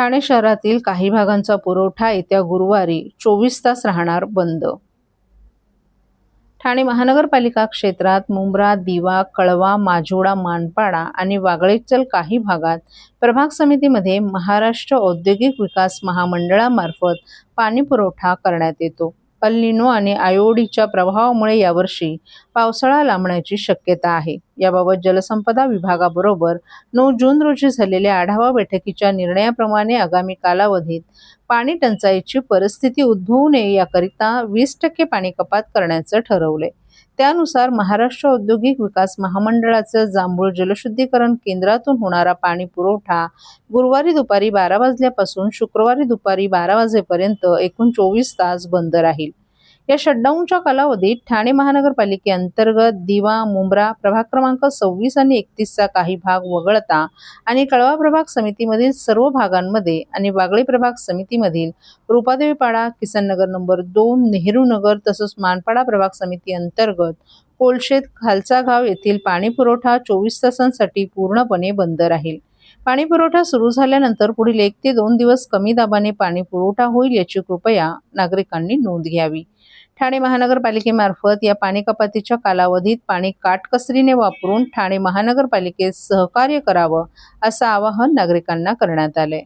ठाणे शहरातील काही भागांचा पुरवठा येत्या गुरुवारी 24 तास राहणार बंद. ठाणे महानगरपालिका क्षेत्रात मुंब्रा, दिवा, कळवा, माजिवडा, मानपाडा आणि वागळेचल काही भागात प्रभाग समितीमध्ये महाराष्ट्र औद्योगिक विकास महामंडळामार्फत पाणी पुरवठा करण्यात येतो. अल निनो आणि आयोडीच्या प्रभावामुळे यावर्षी पावसाळा लांबण्याची शक्यता आहे. याबाबत जलसंपदा विभागाबरोबर 9 जून रोजी झालेल्या आढावा बैठकीच्या निर्णयाप्रमाणे आगामी कालावधीत पाणी टंचाईची परिस्थिती उद्भवू नये याकरिता 20% पाणी कपात करण्याचं ठरवले. त्यानुसार महाराष्ट्र औद्योगिक विकास महामंडळाचं जांभूळ जलशुद्धीकरण केंद्रातून होणारा पाणी पुरवठा गुरुवारी दुपारी 12 वाजल्यापासून शुक्रवारी दुपारी 12 वाजेपर्यंत एकूण 24 तास बंद राहील. या शटडाऊनच्या कालावधीत ठाणे महानगरपालिकेअंतर्गत दिवा, मुंब्रा प्रभाग क्रमांक 26 आणि 31चा काही भाग वगळता आणि कळवा प्रभाग समितीमधील सर्व भागांमध्ये आणि वागळे प्रभाग समितीमधील रूपादेवीपाडा, किसननगर नंबर 2, नेहरू नगर तसंच मानपाडा प्रभाग समिती अंतर्गत कोलशेत, खालचा गाव येथील पाणी पुरवठा 24 तासांसाठी पूर्णपणे बंद राहील. पाणी पुरवठा सुरू झाल्यानंतर पुढील 1 ते 2 दिवस कमी दाबाने पाणी पुरवठा होईल याची कृपया नागरिकांनी नोंद घ्यावी. ठाणे महानगरपालिकेमार्फत या पाणी कपातीच्या कालावधीत पाणी काटकसरीने वापरून ठाणे महानगरपालिकेस सहकार्य करावं असं आवाहन नागरिकांना करण्यात आलंय.